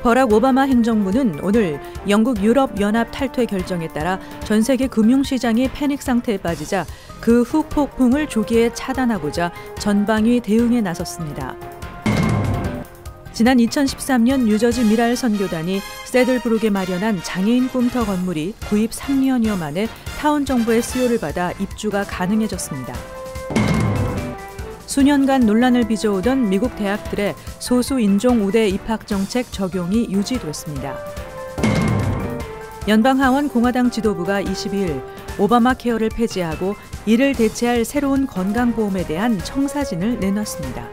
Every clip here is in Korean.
버락 오바마 행정부는 오늘 영국 유럽연합 탈퇴 결정에 따라 전 세계 금융시장이 패닉 상태에 빠지자 그 후폭풍을 조기에 차단하고자 전방위 대응에 나섰습니다. 지난 2013년 뉴저지 미랄 선교단이 세들브룩에 마련한 장애인 꿈터 건물이 구입 3년여 만에 타운 정부의 수요를 받아 입주가 가능해졌습니다. 수년간 논란을 빚어오던 미국 대학들의 소수 인종 우대 입학 정책 적용이 유지됐습니다. 연방하원 공화당 지도부가 22일 오바마 케어를 폐지하고 이를 대체할 새로운 건강보험에 대한 청사진을 내놨습니다.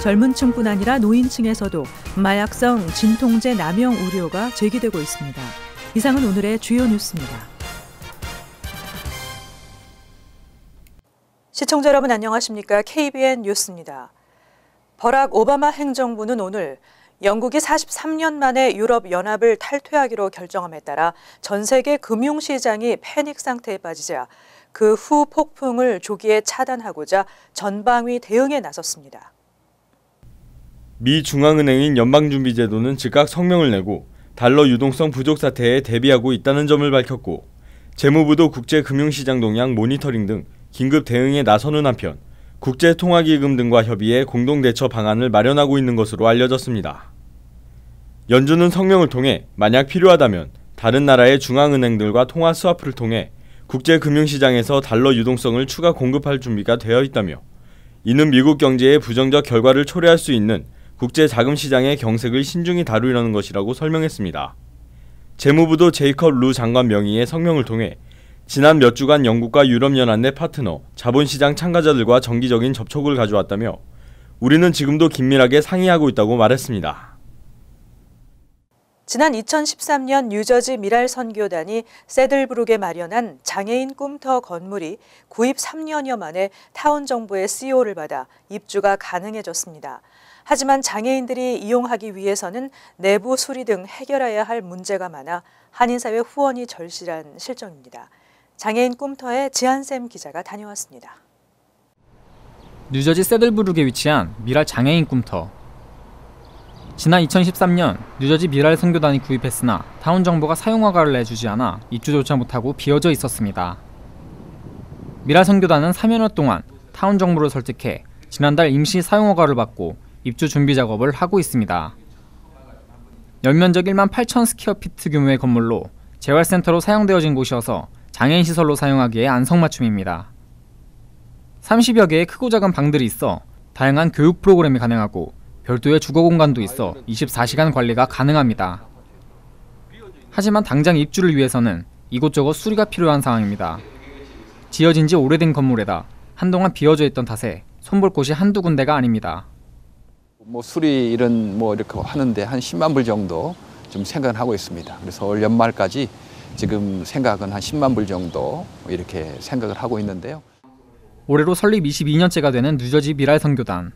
젊은 층뿐 아니라 노인층에서도 마약성 진통제 남용 우려가 제기되고 있습니다. 이상은 오늘의 주요 뉴스입니다. 시청자 여러분 안녕하십니까? KBN 뉴스입니다. 버락 오바마 행정부는 오늘 영국이 43년 만에 유럽연합을 탈퇴하기로 결정함에 따라 전 세계 금융시장이 패닉 상태에 빠지자 그 후 폭풍을 조기에 차단하고자 전방위 대응에 나섰습니다. 미 중앙은행인 연방준비제도는 즉각 성명을 내고 달러 유동성 부족 사태에 대비하고 있다는 점을 밝혔고 재무부도 국제금융시장 동향 모니터링 등 긴급 대응에 나서는 한편 국제통화기금 등과 협의해 공동대처 방안을 마련하고 있는 것으로 알려졌습니다. 연준은 성명을 통해 만약 필요하다면 다른 나라의 중앙은행들과 통화 스와프를 통해 국제금융시장에서 달러 유동성을 추가 공급할 준비가 되어 있다며 이는 미국 경제의 부정적 결과를 초래할 수 있는 국제자금시장의 경색을 신중히 다루려는 것이라고 설명했습니다. 재무부도 제이컵 루 장관 명의의 성명을 통해 지난 몇 주간 영국과 유럽연합 내 파트너, 자본시장 참가자들과 정기적인 접촉을 가져왔다며 우리는 지금도 긴밀하게 상의하고 있다고 말했습니다. 지난 2013년 뉴저지 미랄 선교단이 세들브룩에 마련한 장애인 꿈터 건물이 구입 3년여 만에 타운 정부의 CO를 받아 입주가 가능해졌습니다. 하지만 장애인들이 이용하기 위해서는 내부 수리 등 해결해야 할 문제가 많아 한인사회 후원이 절실한 실정입니다. 장애인 꿈터에 지한샘 기자가 다녀왔습니다. 뉴저지 세들브룩에 위치한 미랄 장애인 꿈터. 지난 2013년 뉴저지 미랄 선교단이 구입했으나 타운 정부가 사용 허가를 내주지 않아 입주조차 못하고 비어져 있었습니다. 미랄 선교단은 3여년 동안 타운 정부를 설득해 지난달 임시 사용 허가를 받고 입주 준비 작업을 하고 있습니다. 연면적 1만 8천 스퀘어피트 규모의 건물로 재활센터로 사용되어진 곳이어서 장애인 시설로 사용하기에 안성맞춤입니다. 30여 개의 크고 작은 방들이 있어 다양한 교육 프로그램이 가능하고 별도의 주거 공간도 있어 24시간 관리가 가능합니다. 하지만 당장 입주를 위해서는 이곳저곳 수리가 필요한 상황입니다. 지어진 지 오래된 건물에다 한동안 비어져 있던 탓에 손볼 곳이 한두 군데가 아닙니다. 수리 이런 이렇게 하는데 한 10만 불 정도 좀 생각을 하고 있습니다. 그래서 올 연말까지 지금 생각은 한 10만 불 정도 이렇게 생각을 하고 있는데요. 올해로 설립 22년째가 되는 뉴저지 미랄 선교단.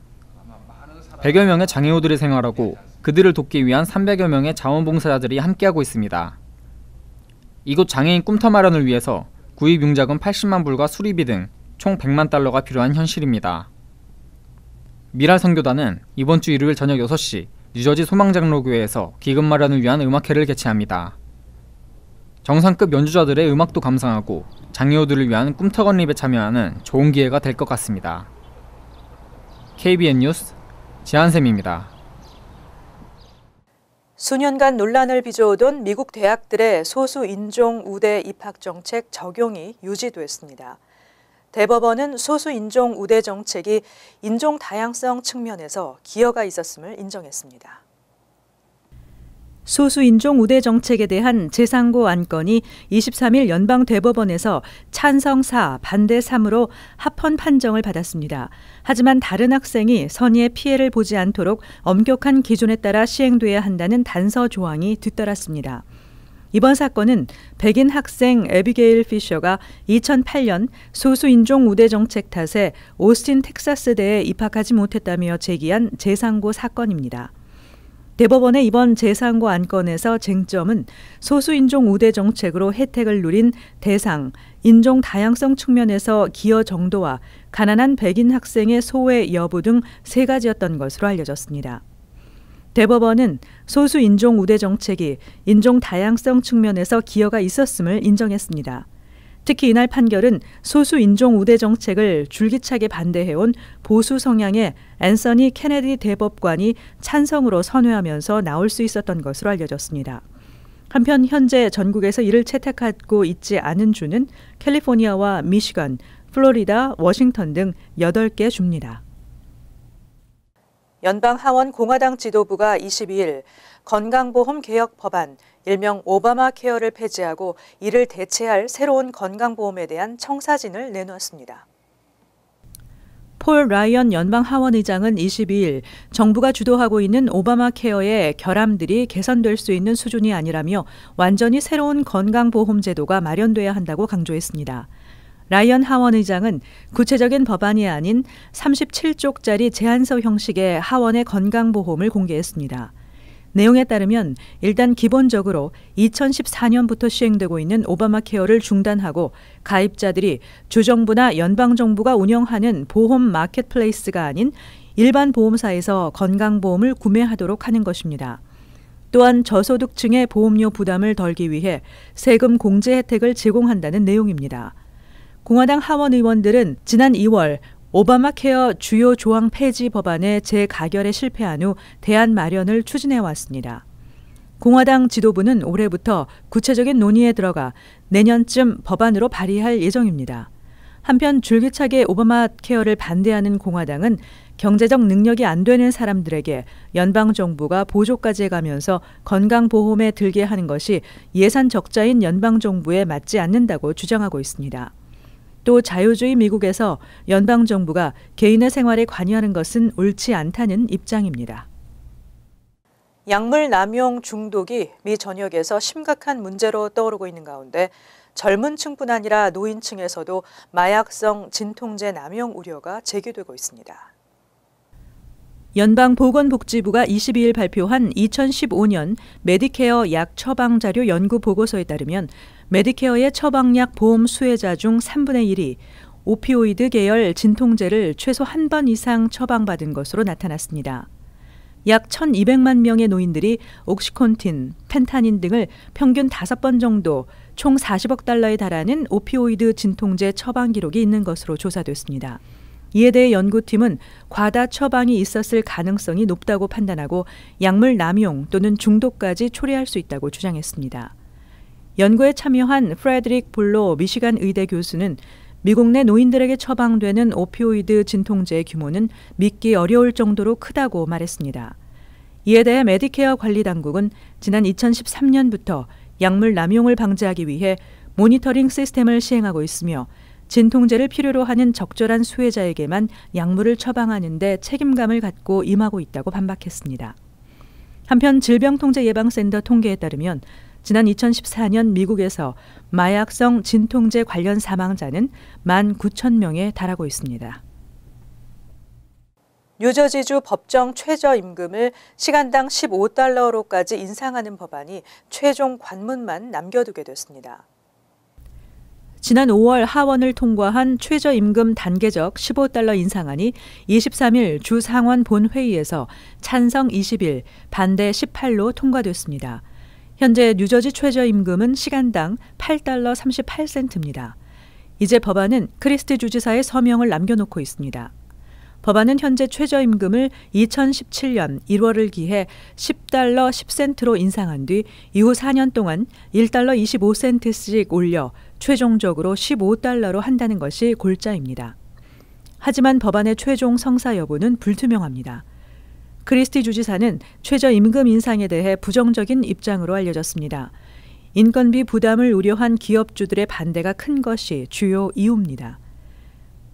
100여 명의 장애우들이 생활하고 그들을 돕기 위한 300여 명의 자원봉사자들이 함께하고 있습니다. 이곳 장애인 꿈터 마련을 위해서 구입 융자금 80만 불과 수리비 등 총 100만 달러가 필요한 현실입니다. 미랄 선교단은 이번 주 일요일 저녁 6시 뉴저지 소망장로교회에서 기금 마련을 위한 음악회를 개최합니다. 정상급 연주자들의 음악도 감상하고 장애우들을 위한 꿈터 건립에 참여하는 좋은 기회가 될 것 같습니다. KBN 뉴스 지한샘입니다. 수년간 논란을 빚어오던 미국 대학들의 소수 인종 우대 입학 정책 적용이 유지됐습니다. 대법원은 소수 인종 우대 정책이 인종 다양성 측면에서 기여가 있었음을 인정했습니다. 소수인종 우대 정책에 대한 재상고 안건이 23일 연방대법원에서 찬성 4, 반대 3으로 합헌 판정을 받았습니다. 하지만 다른 학생이 선의의 피해를 보지 않도록 엄격한 기준에 따라 시행돼야 한다는 단서 조항이 뒤따랐습니다. 이번 사건은 백인 학생 에비게일 피셔가 2008년 소수인종 우대 정책 탓에 오스틴 텍사스대에 입학하지 못했다며 제기한 재상고 사건입니다. 대법원의 이번 재상고 안건에서 쟁점은 소수인종 우대 정책으로 혜택을 누린 대상, 인종 다양성 측면에서 기여 정도와 가난한 백인 학생의 소외 여부 등 세 가지였던 것으로 알려졌습니다. 대법원은 소수 인종 우대 정책이 인종 다양성 측면에서 기여가 있었음을 인정했습니다. 특히 이날 판결은 소수 인종 우대 정책을 줄기차게 반대해온 보수 성향의 앤서니 케네디 대법관이 찬성으로 선회하면서 나올 수 있었던 것으로 알려졌습니다. 한편 현재 전국에서 이를 채택하고 있지 않은 주는 캘리포니아와 미시건, 플로리다, 워싱턴 등 8개 주입니다. 연방 하원 공화당 지도부가 22일 건강보험 개혁 법안, 일명 오바마 케어를 폐지하고 이를 대체할 새로운 건강보험에 대한 청사진을 내놓았습니다. 폴 라이언 연방 하원의장은 22일 정부가 주도하고 있는 오바마 케어의 결함들이 개선될 수 있는 수준이 아니라며 완전히 새로운 건강보험 제도가 마련돼야 한다고 강조했습니다. 라이언 하원의장은 구체적인 법안이 아닌 37쪽짜리 제안서 형식의 하원의 건강보험을 공개했습니다. 내용에 따르면 일단 기본적으로 2014년부터 시행되고 있는 오바마 케어를 중단하고 가입자들이 주정부나 연방정부가 운영하는 보험 마켓플레이스가 아닌 일반 보험사에서 건강보험을 구매하도록 하는 것입니다. 또한 저소득층의 보험료 부담을 덜기 위해 세금 공제 혜택을 제공한다는 내용입니다. 공화당 하원 의원들은 지난 2월 오바마 케어 주요 조항 폐지 법안의 재가결에 실패한 후 대안 마련을 추진해 왔습니다. 공화당 지도부는 올해부터 구체적인 논의에 들어가 내년쯤 법안으로 발의할 예정입니다. 한편 줄기차게 오바마 케어를 반대하는 공화당은 경제적 능력이 안 되는 사람들에게 연방정부가 보조까지 해가면서 건강보험에 들게 하는 것이 예산 적자인 연방정부에 맞지 않는다고 주장하고 있습니다. 또 자유주의 미국에서 연방정부가 개인의 생활에 관여하는 것은 옳지 않다는 입장입니다. 약물 남용 중독이 미 전역에서 심각한 문제로 떠오르고 있는 가운데 젊은 층뿐 아니라 노인층에서도 마약성 진통제 남용 우려가 제기되고 있습니다. 연방보건복지부가 22일 발표한 2015년 메디케어 약 처방 자료 연구 보고서에 따르면 메디케어의 처방약 보험 수혜자 중 3분의 1이 오피오이드 계열 진통제를 최소 한 번 이상 처방받은 것으로 나타났습니다. 약 1,200만 명의 노인들이 옥시콘틴, 펜타닌 등을 평균 5번 정도 총 40억 달러에 달하는 오피오이드 진통제 처방 기록이 있는 것으로 조사됐습니다. 이에 대해 연구팀은 과다 처방이 있었을 가능성이 높다고 판단하고 약물 남용 또는 중독까지 초래할 수 있다고 주장했습니다. 연구에 참여한 프레드릭 볼로 미시간 의대 교수는 미국 내 노인들에게 처방되는 오피오이드 진통제의 규모는 믿기 어려울 정도로 크다고 말했습니다. 이에 대해 메디케어 관리당국은 지난 2013년부터 약물 남용을 방지하기 위해 모니터링 시스템을 시행하고 있으며 진통제를 필요로 하는 적절한 수혜자에게만 약물을 처방하는 데 책임감을 갖고 임하고 있다고 반박했습니다. 한편 질병통제예방센터 통계에 따르면 지난 2014년 미국에서 마약성 진통제 관련 사망자는 19,000명에 달하고 있습니다. 뉴저지주 법정 최저임금을 시간당 15달러로까지 인상하는 법안이 최종 관문만 남겨두게 됐습니다. 지난 5월 하원을 통과한 최저임금 단계적 15달러 인상안이 23일 주 상원 본회의에서 찬성 21, 반대 18로 통과됐습니다. 현재 뉴저지 최저임금은 시간당 8달러 38센트입니다. 이제 법안은 크리스티 주지사의 서명을 남겨놓고 있습니다. 법안은 현재 최저임금을 2017년 1월을 기해 10달러 10센트로 인상한 뒤 이후 4년 동안 1달러 25센트씩 올려 최종적으로 15달러로 한다는 것이 골자입니다. 하지만 법안의 최종 성사 여부는 불투명합니다. 크리스티 주지사는 최저임금 인상에 대해 부정적인 입장으로 알려졌습니다. 인건비 부담을 우려한 기업주들의 반대가 큰 것이 주요 이유입니다.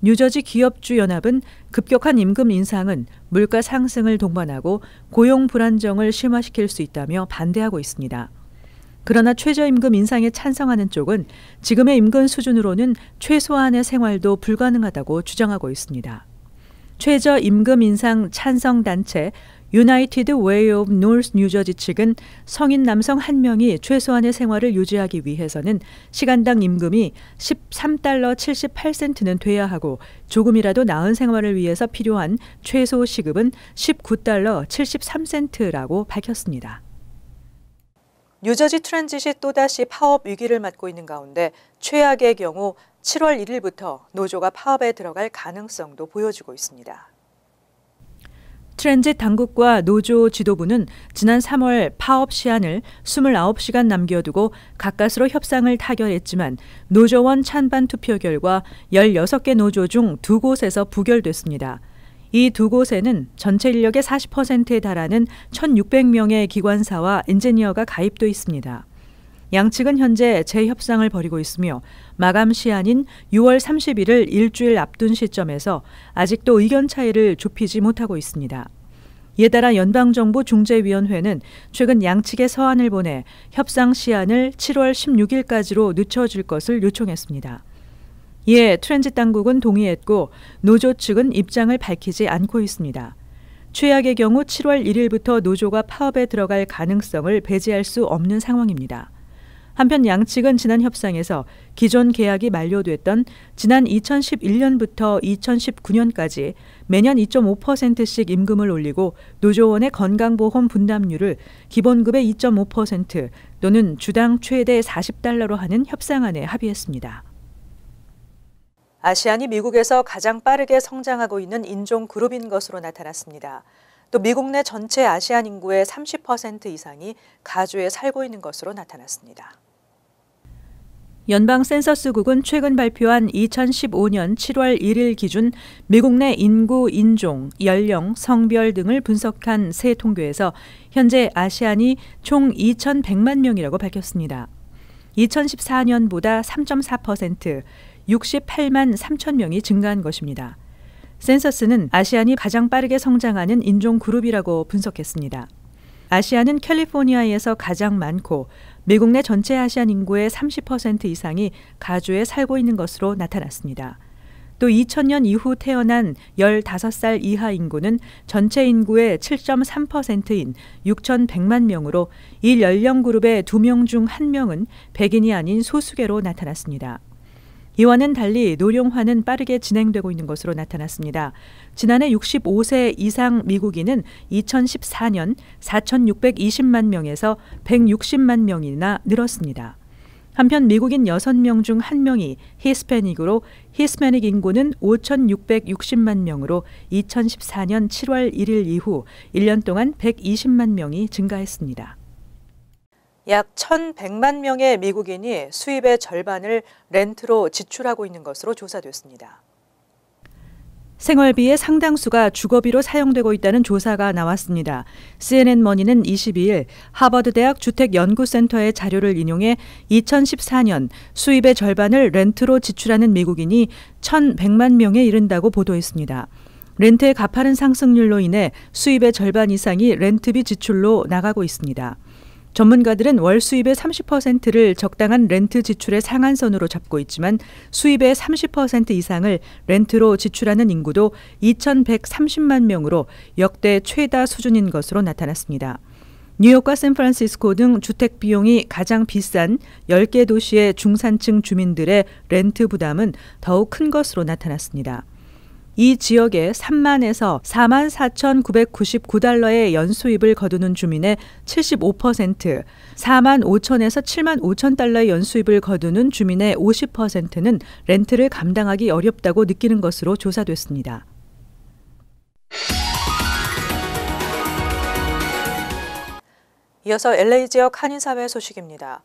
뉴저지 기업주 연합은 급격한 임금 인상은 물가 상승을 동반하고 고용 불안정을 심화시킬 수 있다며 반대하고 있습니다. 그러나 최저임금 인상에 찬성하는 쪽은 지금의 임금 수준으로는 최소한의 생활도 불가능하다고 주장하고 있습니다. 최저임금 인상 찬성 단체 유나이티드 웨이 오브 노스 뉴저지 측은 성인 남성 1명이 최소한의 생활을 유지하기 위해서는 시간당 임금이 13달러 78센트는 돼야 하고 조금이라도 나은 생활을 위해서 필요한 최소 시급은 19달러 73센트라고 밝혔습니다. 뉴저지 트랜짓이 또다시 파업 위기를 맞고 있는 가운데 최악의 경우 7월 1일부터 노조가 파업에 들어갈 가능성도 보여지고 있습니다. 트랜짓 당국과 노조 지도부는 지난 3월 파업 시한을 29시간 남겨두고 가까스로 협상을 타결했지만 노조원 찬반 투표 결과 16개 노조 중 2곳에서 부결됐습니다. 이 2곳에는 전체 인력의 40%에 달하는 1,600명의 기관사와 엔지니어가 가입돼 있습니다. 양측은 현재 재협상을 벌이고 있으며 마감 시한인 6월 30일을 일주일 앞둔 시점에서 아직도 의견 차이를 좁히지 못하고 있습니다. 이에 따라 연방정부 중재위원회는 최근 양측에 서한을 보내 협상 시한을 7월 16일까지로 늦춰줄 것을 요청했습니다. 이에 트랜짓 당국은 동의했고 노조 측은 입장을 밝히지 않고 있습니다. 최악의 경우 7월 1일부터 노조가 파업에 들어갈 가능성을 배제할 수 없는 상황입니다. 한편 양측은 지난 협상에서 기존 계약이 만료됐던 지난 2011년부터 2019년까지 매년 2.5%씩 임금을 올리고 노조원의 건강보험 분담률을 기본급의 2.5% 또는 주당 최대 40달러로 하는 협상안에 합의했습니다. 아시안이 미국에서 가장 빠르게 성장하고 있는 인종 그룹인 것으로 나타났습니다. 또 미국 내 전체 아시안 인구의 30% 이상이 가주에 살고 있는 것으로 나타났습니다. 연방 센서스국은 최근 발표한 2015년 7월 1일 기준 미국 내 인구, 인종, 연령, 성별 등을 분석한 새 통계에서 현재 아시안이 총 2,100만 명이라고 밝혔습니다. 2014년보다 3.4%, 68만 3천 명이 증가한 것입니다. 센서스는 아시안이 가장 빠르게 성장하는 인종 그룹이라고 분석했습니다. 아시안은 캘리포니아에서 가장 많고 미국 내 전체 아시안 인구의 30% 이상이 가주에 살고 있는 것으로 나타났습니다. 또 2000년 이후 태어난 15살 이하 인구는 전체 인구의 7.3%인 6,100만 명으로 이 연령 그룹의 2명 중 1명은 백인이 아닌 소수계로 나타났습니다. 이와는 달리 노령화는 빠르게 진행되고 있는 것으로 나타났습니다. 지난해 65세 이상 미국인은 2014년 4,620만 명에서 160만 명이나 늘었습니다. 한편 미국인 6명 중 1명이 히스패닉으로 히스패닉 인구는 5,660만 명으로 2014년 7월 1일 이후 1년 동안 120만 명이 증가했습니다. 약 1,100만 명의 미국인이 수입의 절반을 렌트로 지출하고 있는 것으로 조사됐습니다. 생활비의 상당수가 주거비로 사용되고 있다는 조사가 나왔습니다. CNN머니는 22일 하버드대학 주택연구센터의 자료를 인용해 2014년 수입의 절반을 렌트로 지출하는 미국인이 1,100만 명에 이른다고 보도했습니다. 렌트의 가파른 상승률로 인해 수입의 절반 이상이 렌트비 지출로 나가고 있습니다. 전문가들은 월 수입의 30%를 적당한 렌트 지출의 상한선으로 잡고 있지만 수입의 30% 이상을 렌트로 지출하는 인구도 2,130만 명으로 역대 최다 수준인 것으로 나타났습니다. 뉴욕과 샌프란시스코 등 주택 비용이 가장 비싼 10개 도시의 중산층 주민들의 렌트 부담은 더욱 큰 것으로 나타났습니다. 이 지역에 3만에서 4만 4,999달러의 연수입을 거두는 주민의 75%, 4만 5천에서 7만 5천 달러의 연수입을 거두는 주민의 50%는 렌트를 감당하기 어렵다고 느끼는 것으로 조사됐습니다. 이어서 LA 지역 한인사회 소식입니다.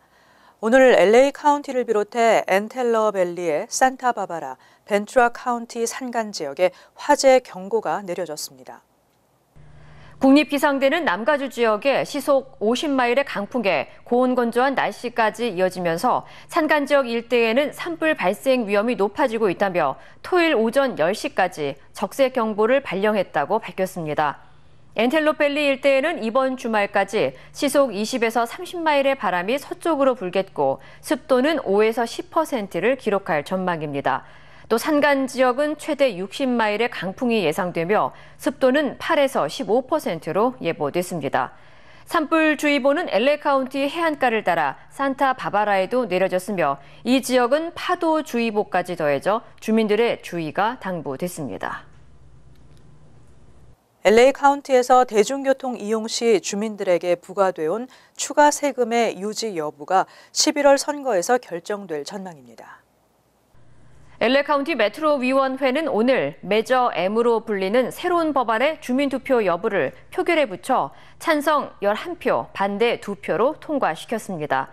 오늘 LA 카운티를 비롯해 엔텔러밸리의 산타바바라, 벤투라 카운티 산간 지역에 화재 경고가 내려졌습니다. 국립기상대는 남가주 지역에 시속 50마일의 강풍에 고온건조한 날씨까지 이어지면서 산간 지역 일대에는 산불 발생 위험이 높아지고 있다며 토요일 오전 10시까지 적색 경보를 발령했다고 밝혔습니다. 엔텔러밸리 일대에는 이번 주말까지 시속 20에서 30마일의 바람이 서쪽으로 불겠고 습도는 5에서 10%를 기록할 전망입니다. 또 산간 지역은 최대 60마일의 강풍이 예상되며 습도는 8에서 15%로 예보됐습니다. 산불주의보는 LA 카운티 해안가를 따라 산타바바라에도 내려졌으며 이 지역은 파도주의보까지 더해져 주민들의 주의가 당부됐습니다. LA 카운티에서 대중교통 이용 시 주민들에게 부과돼온 추가 세금의 유지 여부가 11월 선거에서 결정될 전망입니다. LA 카운티 메트로위원회는 오늘 메저 M으로 불리는 새로운 법안의 주민투표 여부를 표결에 붙여 찬성 11표, 반대 2표로 통과시켰습니다.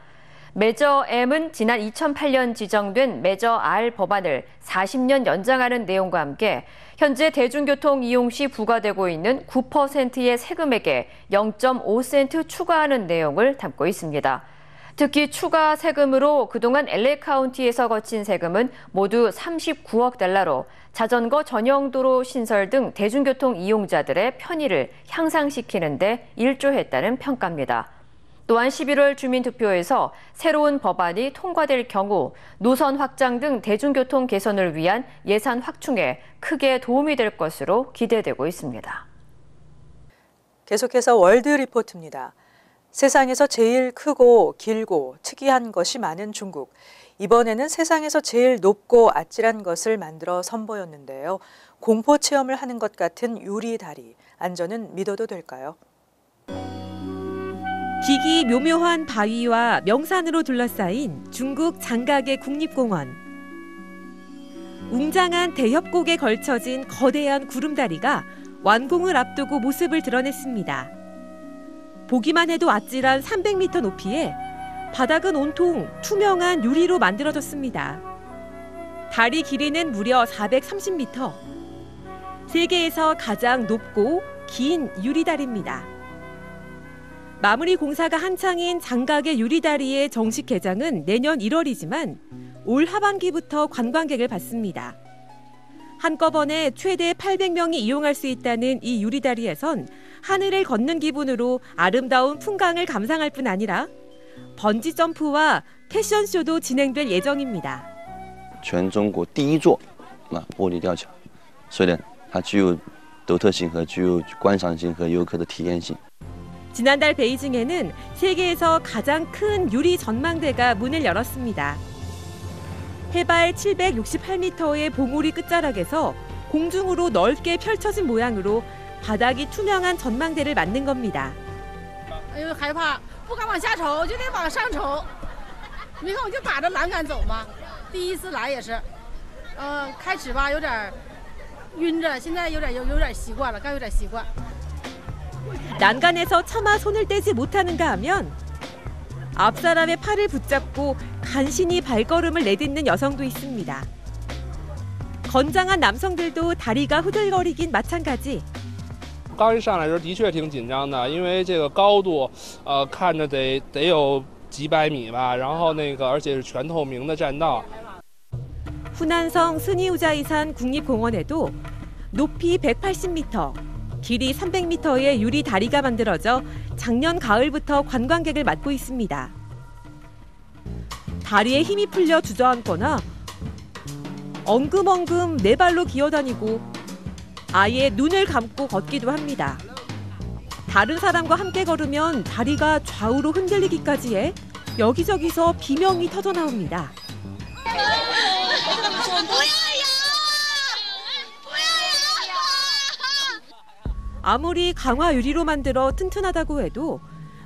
메저 M은 지난 2008년 지정된 메저 R 법안을 40년 연장하는 내용과 함께 현재 대중교통 이용 시 부과되고 있는 9%의 세금액에 0.5센트 추가하는 내용을 담고 있습니다. 특히 추가 세금으로 그동안 LA 카운티에서 거친 세금은 모두 39억 달러로 자전거 전용 도로 신설 등 대중교통 이용자들의 편의를 향상시키는 데 일조했다는 평가입니다. 또한 11월 주민투표에서 새로운 법안이 통과될 경우 노선 확장 등 대중교통 개선을 위한 예산 확충에 크게 도움이 될 것으로 기대되고 있습니다. 계속해서 월드 리포트입니다. 세상에서 제일 크고 길고 특이한 것이 많은 중국. 이번에는 세상에서 제일 높고 아찔한 것을 만들어 선보였는데요. 공포 체험을 하는 것 같은 유리 다리. 안전은 믿어도 될까요? 기기 묘묘한 바위와 명산으로 둘러싸인 중국 장각의 국립공원. 웅장한 대협곡에 걸쳐진 거대한 구름다리가 완공을 앞두고 모습을 드러냈습니다. 보기만 해도 아찔한 300m 높이에 바닥은 온통 투명한 유리로 만들어졌습니다. 다리 길이는 무려 430m. 세계에서 가장 높고 긴 유리다리입니다. 마무리 공사가 한창인 장각의 유리다리의 정식 개장은 내년 1월이지만 올 하반기부터 관광객을 받습니다. 한꺼번에 최대 800명이 이용할 수 있다는 이 유리다리에선 하늘을 걷는 기분으로 아름다운 풍광을 감상할 뿐 아니라 번지 점프와 패션쇼도 진행될 예정입니다. 全中国第一座玻璃吊桥，所以呢，它具有独特性和具有观赏性和游客的体验性。 지난달 베이징에는 세계에서 가장 큰 유리 전망대가 문을 열었습니다. 해발 768m의 봉우리 끝자락에서 공중으로 넓게 펼쳐진 모양으로 바닥이 투명한 전망대를 만든 겁니다. 害怕不敢往下瞅就得往上瞅你看我就打着栏杆走嘛第一次来也是开始吧有点晕着现在有点习惯了刚有点习惯 난간에서 차마 손을 떼지 못하는가 하면 앞사람의 팔을 붙잡고 간신히 발걸음을 내딛는 여성도 있습니다. 건장한 남성들도 다리가 후들거리긴 마찬가지. 刚一上来的时候的确挺紧张的，因为这个高度，看着得有几百米吧，然后而且是全透明的栈道。 후난성 스니우자이산 국립공원에도 높이 180m, 길이 300m의 유리 다리가 만들어져 작년 가을부터 관광객을 맞고 있습니다. 다리에 힘이 풀려 주저앉거나 엉금엉금 네 발로 기어다니고 아예 눈을 감고 걷기도 합니다. 다른 사람과 함께 걸으면 다리가 좌우로 흔들리기까지 해 여기저기서 비명이 터져나옵니다. 아무리 강화 유리로 만들어 튼튼하다고 해도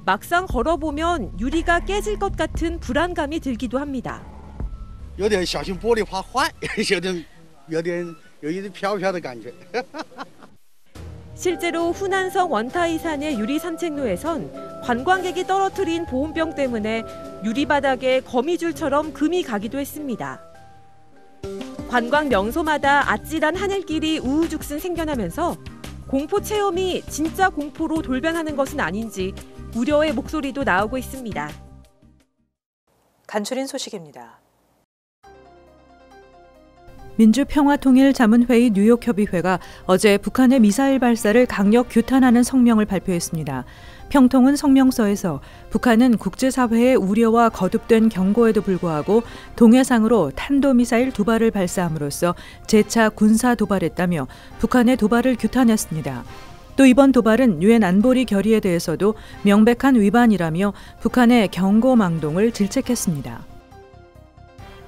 막상 걸어보면 유리가 깨질 것 같은 불안감이 들기도 합니다. 有点小心玻璃怕坏，有一点飘飘的感觉。 실제로 후난성 원타이산의 유리 산책로에선 관광객이 떨어뜨린 보온병 때문에 유리 바닥에 거미줄처럼 금이 가기도 했습니다. 관광 명소마다 아찔한 하늘길이 우후죽순 생겨나면서 공포 체험이 진짜 공포로 돌변하는 것은 아닌지 우려의 목소리도 나오고 있습니다. 간추린 소식입니다. 민주평화통일자문회의 뉴욕협의회가 어제 북한의 미사일 발사를 강력 규탄하는 성명을 발표했습니다. 평통은 성명서에서 북한은 국제사회의 우려와 거듭된 경고에도 불구하고 동해상으로 탄도미사일 2발을 발사함으로써 재차 군사 도발했다며 북한의 도발을 규탄했습니다. 또 이번 도발은 유엔 안보리 결의에 대해서도 명백한 위반이라며 북한의 경고망동을 질책했습니다.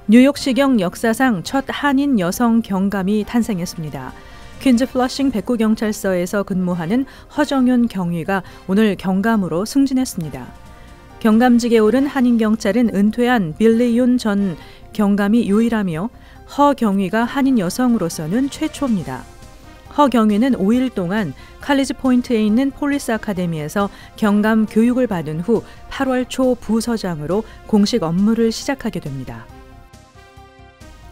뉴욕시경 역사상 첫 한인 여성 경감이 탄생했습니다. 퀸즈 플러싱 백구경찰서에서 근무하는 허정윤 경위가 오늘 경감으로 승진했습니다. 경감직에 오른 한인 경찰은 은퇴한 빌리 윤 전 경감이 유일하며 허 경위가 한인 여성으로서는 최초입니다. 허 경위는 5일 동안 칼리지 포인트에 있는 폴리스 아카데미에서 경감 교육을 받은 후 8월 초 부서장으로 공식 업무를 시작하게 됩니다.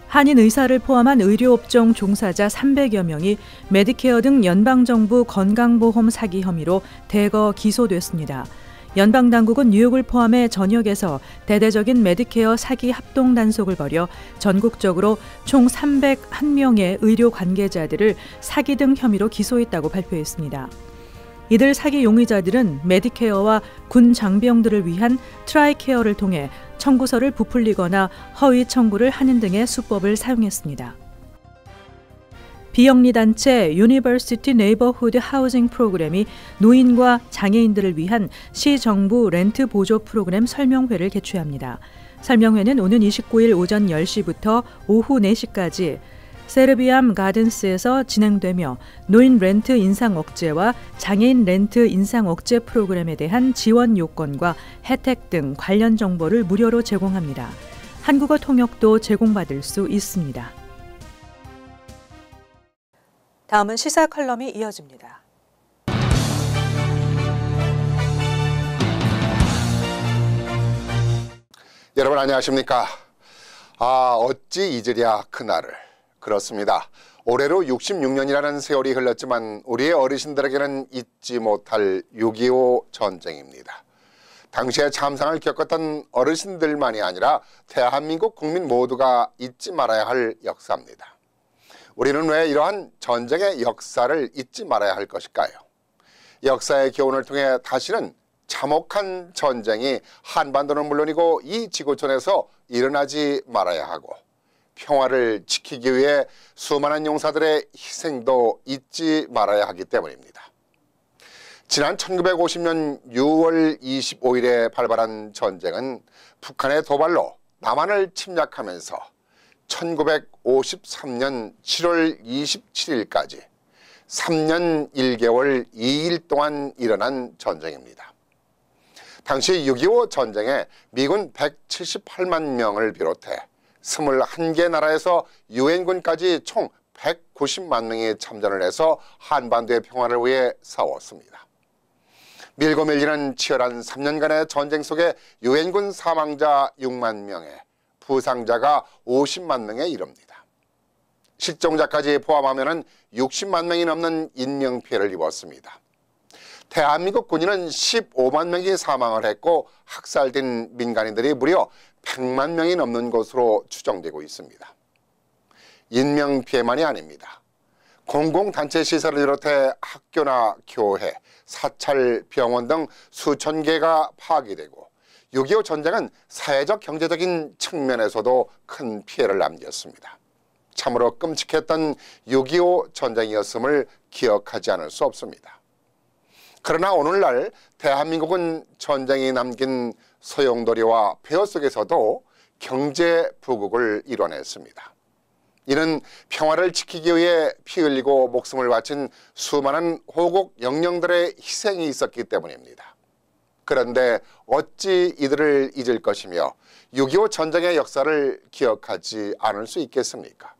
한인 의사를 포함한 의료업종 종사자 300여 명이 메디케어 등 연방정부 건강보험 사기 혐의로 대거 기소됐습니다. 연방당국은 뉴욕을 포함해 전역에서 대대적인 메디케어 사기 합동 단속을 벌여 전국적으로 총 301명의 의료 관계자들을 사기 등 혐의로 기소했다고 발표했습니다. 이들 사기 용의자들은 메디케어와 군 장병들을 위한 트라이케어를 통해 청구서를 부풀리거나 허위 청구를 하는 등의 수법을 사용했습니다. 비영리 단체 유니버시티 네이버후드 하우징 프로그램이 노인과 장애인들을 위한 시정부 렌트 보조 프로그램 설명회를 개최합니다. 설명회는 오는 29일 오전 10시부터 오후 4시까지 세르비암 가든스에서 진행되며 노인 렌트 인상 억제와 장애인 렌트 인상 억제 프로그램에 대한 지원 요건과 혜택 등 관련 정보를 무료로 제공합니다. 한국어 통역도 제공받을 수 있습니다. 다음은 시사 컬럼이 이어집니다. 여러분 안녕하십니까? 어찌 잊으랴 그날을. 그렇습니다. 올해로 66년이라는 세월이 흘렀지만 우리의 어르신들에게는 잊지 못할 6.25 전쟁입니다. 당시에 참상을 겪었던 어르신들만이 아니라 대한민국 국민 모두가 잊지 말아야 할 역사입니다. 우리는 왜 이러한 전쟁의 역사를 잊지 말아야 할 것일까요? 역사의 교훈을 통해 다시는 참혹한 전쟁이 한반도는 물론이고 이 지구촌에서 일어나지 말아야 하고 평화를 지키기 위해 수많은 용사들의 희생도 잊지 말아야 하기 때문입니다. 지난 1950년 6월 25일에 발발한 전쟁은 북한의 도발로 남한을 침략하면서 1953년 7월 27일까지 3년 1개월 2일 동안 일어난 전쟁입니다. 당시 6.25 전쟁에 미군 178만 명을 비롯해 21개 나라에서 유엔군까지 총 190만 명이 참전을 해서 한반도의 평화를 위해 싸웠습니다. 밀고 밀리는 치열한 3년간의 전쟁 속에 유엔군 사망자 6만 명에 부상자가 50만 명에 이릅니다. 실종자까지 포함하면 60만 명이 넘는 인명피해를 입었습니다. 대한민국 군인은 15만 명이 사망을 했고 학살된 민간인들이 무려 100만 명이 넘는 것으로 추정되고 있습니다. 인명피해만이 아닙니다. 공공단체 시설을 비롯해 학교나 교회, 사찰, 병원 등 수천 개가 파괴되고 6.25 전쟁은 사회적 경제적인 측면에서도 큰 피해를 남겼습니다. 참으로 끔찍했던 6.25 전쟁이었음을 기억하지 않을 수 없습니다. 그러나 오늘날 대한민국은 전쟁이 남긴 소용돌이와 폐허 속에서도 경제 부국을 이뤄냈습니다. 이는 평화를 지키기 위해 피 흘리고 목숨을 바친 수많은 호국 영령들의 희생이 있었기 때문입니다. 그런데 어찌 이들을 잊을 것이며 6.25 전쟁의 역사를 기억하지 않을 수 있겠습니까?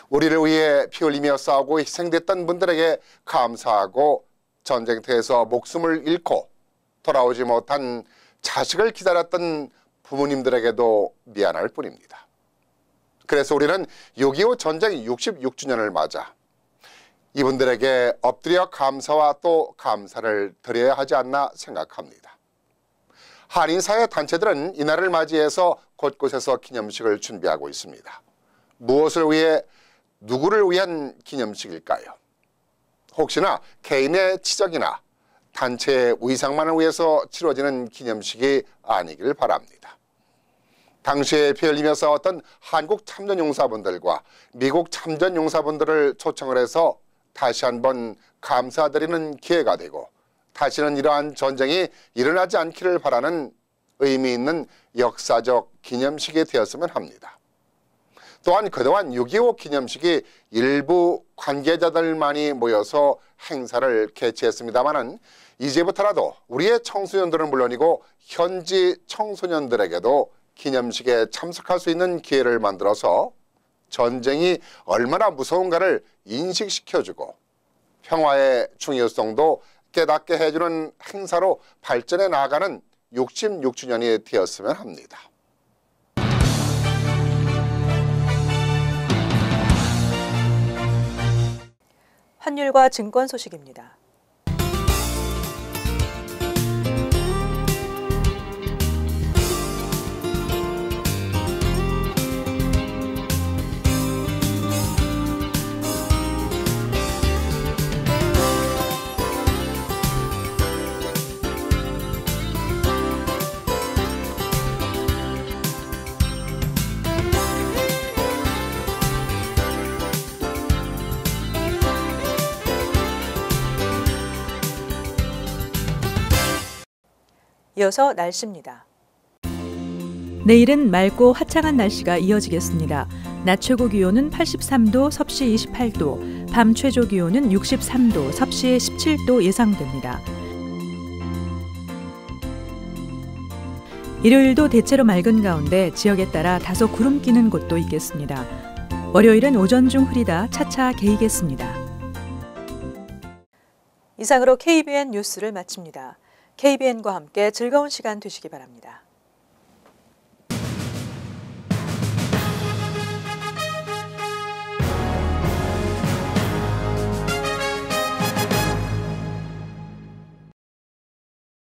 우리를 위해 피 흘리며 싸우고 희생됐던 분들에게 감사하고 전쟁터에서 목숨을 잃고 돌아오지 못한 자식을 기다렸던 부모님들에게도 미안할 뿐입니다. 그래서 우리는 6.25 전쟁 66주년을 맞아 이분들에게 엎드려 감사와 또 감사를 드려야 하지 않나 생각합니다. 한인사회 단체들은 이날을 맞이해서 곳곳에서 기념식을 준비하고 있습니다. 무엇을 위해 누구를 위한 기념식일까요? 혹시나 개인의 치적이나 단체의 위상만을 위해서 치러지는 기념식이 아니길 바랍니다. 당시에 피 흘리며 싸웠던 한국 참전용사분들과 미국 참전용사분들을 초청을 해서 다시 한번 감사드리는 기회가 되고 다시는 이러한 전쟁이 일어나지 않기를 바라는 의미 있는 역사적 기념식이 되었으면 합니다. 또한 그동안 6.25 기념식이 일부 관계자들만이 모여서 행사를 개최했습니다마는 이제부터라도 우리의 청소년들은 물론이고 현지 청소년들에게도 기념식에 참석할 수 있는 기회를 만들어서 전쟁이 얼마나 무서운가를 인식시켜주고 평화의 중요성도 깨닫게 해주는 행사로 발전해 나아가는 66주년이 되었으면 합니다. 환율과 증권 소식입니다. 이어서 날씨입니다. 내일은 맑고 화창한 날씨가 이어지겠습니다. 낮 최고 기온은 83도, 섭씨 28도, 밤 최저 기온은 63도, 섭씨 17도 예상됩니다. 일요일도 대체로 맑은 가운데 지역에 따라 다소 구름 끼는 곳도 있겠습니다. 월요일은 오전 중 흐리다 차차 개이겠습니다. 이상으로 KBN 뉴스를 마칩니다. KBN과 함께 즐거운 시간 되시기 바랍니다.